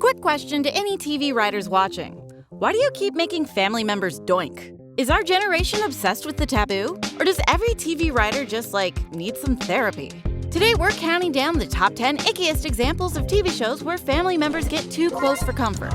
Quick question to any TV writers watching. Why do you keep making family members doink? Is our generation obsessed with the taboo? Or does every TV writer just, need some therapy? Today, we're counting down the top 10 ickiest examples of TV shows where family members get too close for comfort.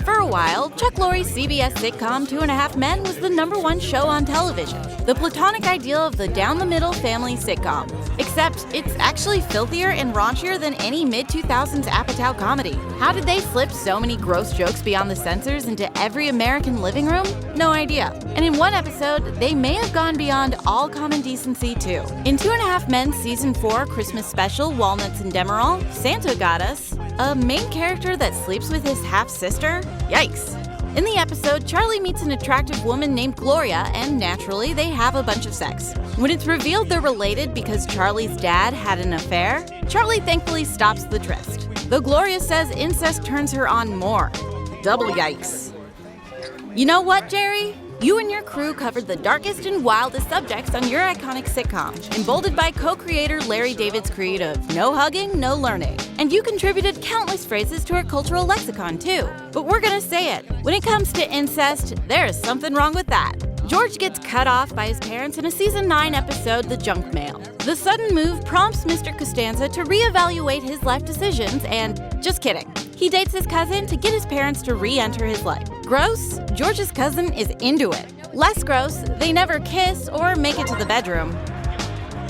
For a while, Chuck Lorre's CBS sitcom 2.5 Men was the #1 show on television, the platonic ideal of the down-the-middle family sitcom. Except it's actually filthier and raunchier than any mid-2000s Apatow comedy. How did they slip so many gross jokes beyond the censors into every American living room? No idea. And in one episode, they may have gone beyond all common decency too. In 2.5 Men Season 4 Christmas special, Walnuts and Demerol, Santa got us a main character that sleeps with his half-sister? Yikes. In the episode, Charlie meets an attractive woman named Gloria, and naturally, they have a bunch of sex. When it's revealed they're related because Charlie's dad had an affair, Charlie thankfully stops the tryst, though Gloria says incest turns her on more. Double yikes. You know what, Jerry? You and your crew covered the darkest and wildest subjects on your iconic sitcom, emboldened by co-creator Larry David's creed of no hugging, no learning. And you contributed countless phrases to our cultural lexicon, too. But we're gonna say it. When it comes to incest, there's something wrong with that. George gets cut off by his parents in a Season 9 episode, The Junk Mail. The sudden move prompts Mr. Costanza to reevaluate his life decisions and, just kidding, he dates his cousin to get his parents to re-enter his life. Gross? George's cousin is into it. Less gross, they never kiss or make it to the bedroom.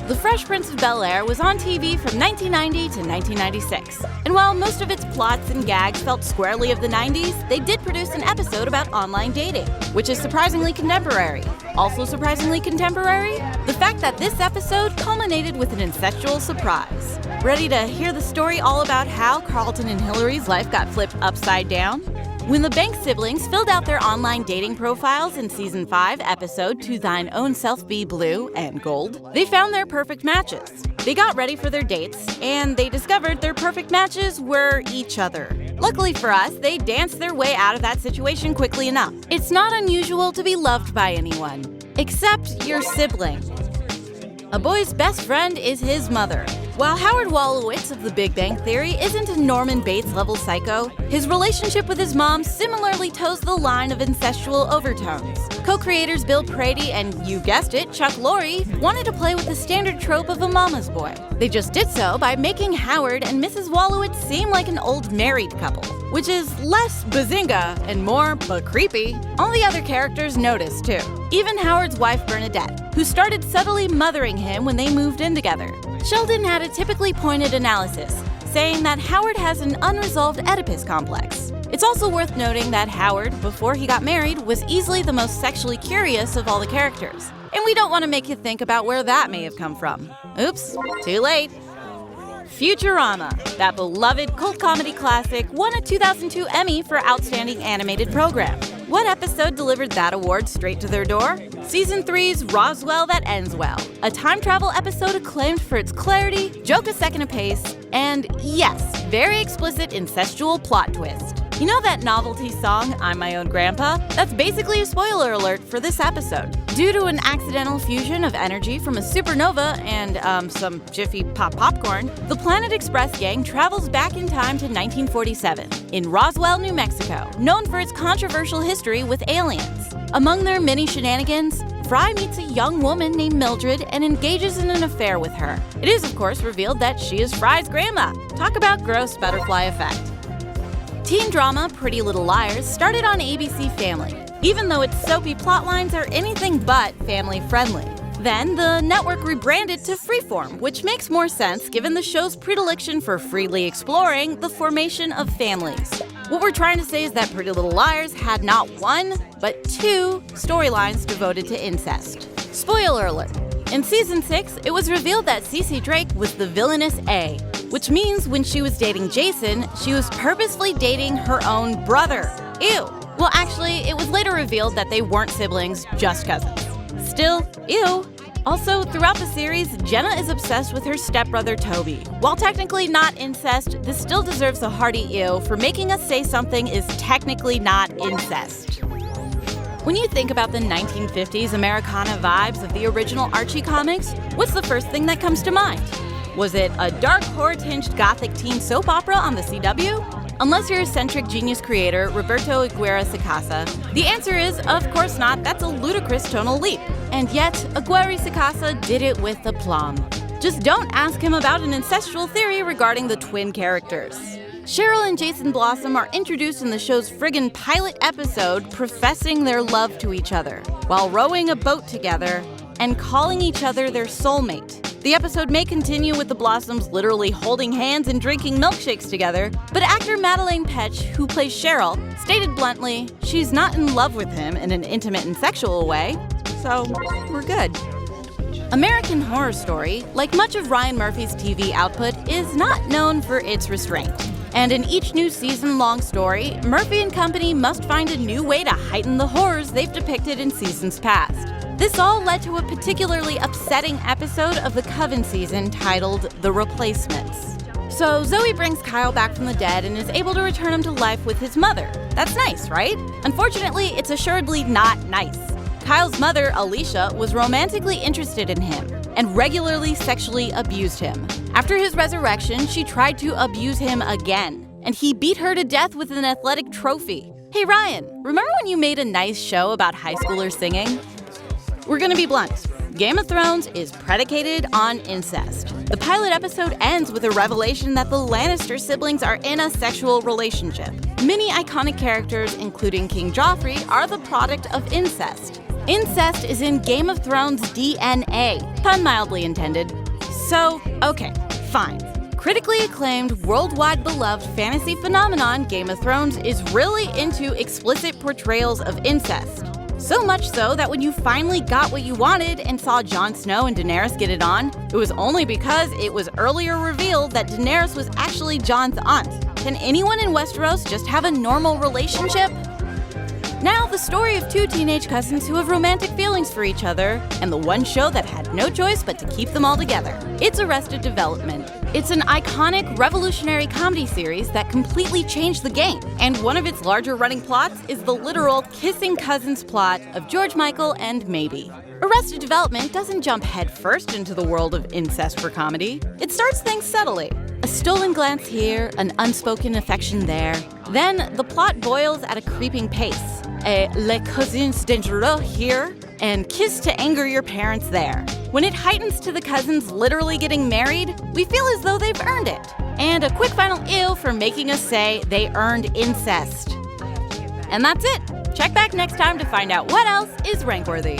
The Fresh Prince of Bel-Air was on TV from 1990 to 1996. And while most of its plots and gags felt squarely of the 90s, they did produce an episode about online dating, which is surprisingly contemporary. Also surprisingly contemporary, the fact that this episode culminated with an incestual surprise. Ready to hear the story all about how Carlton and Hillary's life got flipped upside down? When the Banks siblings filled out their online dating profiles in Season 5, episode To Thine Own Self Be Blue and Gold, they found their perfect matches. They got ready for their dates, and they discovered their perfect matches were each other. Luckily for us, they danced their way out of that situation quickly enough. It's not unusual to be loved by anyone, except your sibling. A boy's best friend is his mother. While Howard Wolowitz of The Big Bang Theory isn't a Norman Bates-level psycho, his relationship with his mom similarly toes the line of incestual overtones. Co-creators Bill Prady and, you guessed it, Chuck Lorre wanted to play with the standard trope of a mama's boy. They just did so by making Howard and Mrs. Wolowitz seem like an old married couple, which is less bazinga and more but creepy. All the other characters noticed too. Even Howard's wife Bernadette, who started subtly mothering him when they moved in together. Sheldon had a typically pointed analysis, saying that Howard has an unresolved Oedipus complex. It's also worth noting that Howard, before he got married, was easily the most sexually curious of all the characters. And we don't want to make you think about where that may have come from. Oops, too late. Futurama, that beloved cult comedy classic, won a 2002 Emmy for Outstanding Animated Program. What episode delivered that award straight to their door? Season 3's Roswell That Ends Well, a time travel episode acclaimed for its clarity, joke a second apace, and yes, very explicit incestual plot twist. You know that novelty song, I'm My Own Grandpa? That's basically a spoiler alert for this episode. Due to an accidental fusion of energy from a supernova and, some Jiffy Pop popcorn, the Planet Express gang travels back in time to 1947, in Roswell, New Mexico, known for its controversial history with aliens. Among their many shenanigans, Fry meets a young woman named Mildred and engages in an affair with her. It is, of course, revealed that she is Fry's grandma. Talk about gross butterfly effect. Teen drama Pretty Little Liars started on ABC Family, even though its soapy plotlines are anything but family-friendly. Then, the network rebranded to Freeform, which makes more sense given the show's predilection for freely exploring the formation of families. What we're trying to say is that Pretty Little Liars had not one, but two storylines devoted to incest. Spoiler alert. In Season 6, it was revealed that Cece Drake was the villainous A, which means when she was dating Jason, she was purposefully dating her own brother. Ew. Well, actually, it was later revealed that they weren't siblings, just cousins. Still, ew. Also, throughout the series, Jenna is obsessed with her stepbrother Toby. While technically not incest, this still deserves a hearty ew for making us say something is technically not incest. When you think about the 1950s Americana vibes of the original Archie comics, what's the first thing that comes to mind? Was it a dark horror-tinged gothic teen soap opera on the CW? Unless you're eccentric genius creator Roberto Aguirre-Sacasa, the answer is, of course not. That's a ludicrous tonal leap. And yet, Aguirre-Sacasa did it with aplomb. Just don't ask him about an incestual theory regarding the twin characters. Cheryl and Jason Blossom are introduced in the show's friggin' pilot episode professing their love to each other, while rowing a boat together and calling each other their soulmate. The episode may continue with the Blossoms literally holding hands and drinking milkshakes together, but actor Madeleine Petsch, who plays Cheryl, stated bluntly she's not in love with him in an intimate and sexual way, so we're good. American Horror Story, like much of Ryan Murphy's TV output, is not known for its restraint. And in each new season-long story, Murphy and company must find a new way to heighten the horrors they've depicted in seasons past. This all led to a particularly upsetting episode of the Coven season titled The Replacements. So Zoe brings Kyle back from the dead and is able to return him to life with his mother. That's nice, right? Unfortunately, it's assuredly not nice. Kyle's mother, Alicia, was romantically interested in him and regularly sexually abused him. After his resurrection, she tried to abuse him again, and he beat her to death with an athletic trophy. Hey Ryan, remember when you made a nice show about high schoolers singing? We're gonna be blunt. Game of Thrones is predicated on incest. The pilot episode ends with a revelation that the Lannister siblings are in a sexual relationship. Many iconic characters, including King Joffrey, are the product of incest. Incest is in Game of Thrones' DNA, pun mildly intended. So, okay, fine. Critically acclaimed, worldwide beloved fantasy phenomenon, Game of Thrones is really into explicit portrayals of incest. So much so that when you finally got what you wanted and saw Jon Snow and Daenerys get it on, it was only because it was earlier revealed that Daenerys was actually Jon's aunt. Can anyone in Westeros just have a normal relationship? Now, the story of two teenage cousins who have romantic feelings for each other, and the one show that had no choice but to keep them all together. It's Arrested Development. It's an iconic, revolutionary comedy series that completely changed the game, and one of its larger running plots is the literal kissing cousins plot of George Michael and Maybe. Arrested Development doesn't jump headfirst into the world of incest for comedy. It starts things subtly. A stolen glance here, an unspoken affection there. Then the plot boils at a creeping pace. A les cousins dangereux here, and kiss to anger your parents there. When it heightens to the cousins literally getting married, we feel as though they've earned it. And a quick final ew for making us say they earned incest. And that's it. Check back next time to find out what else is rank-worthy.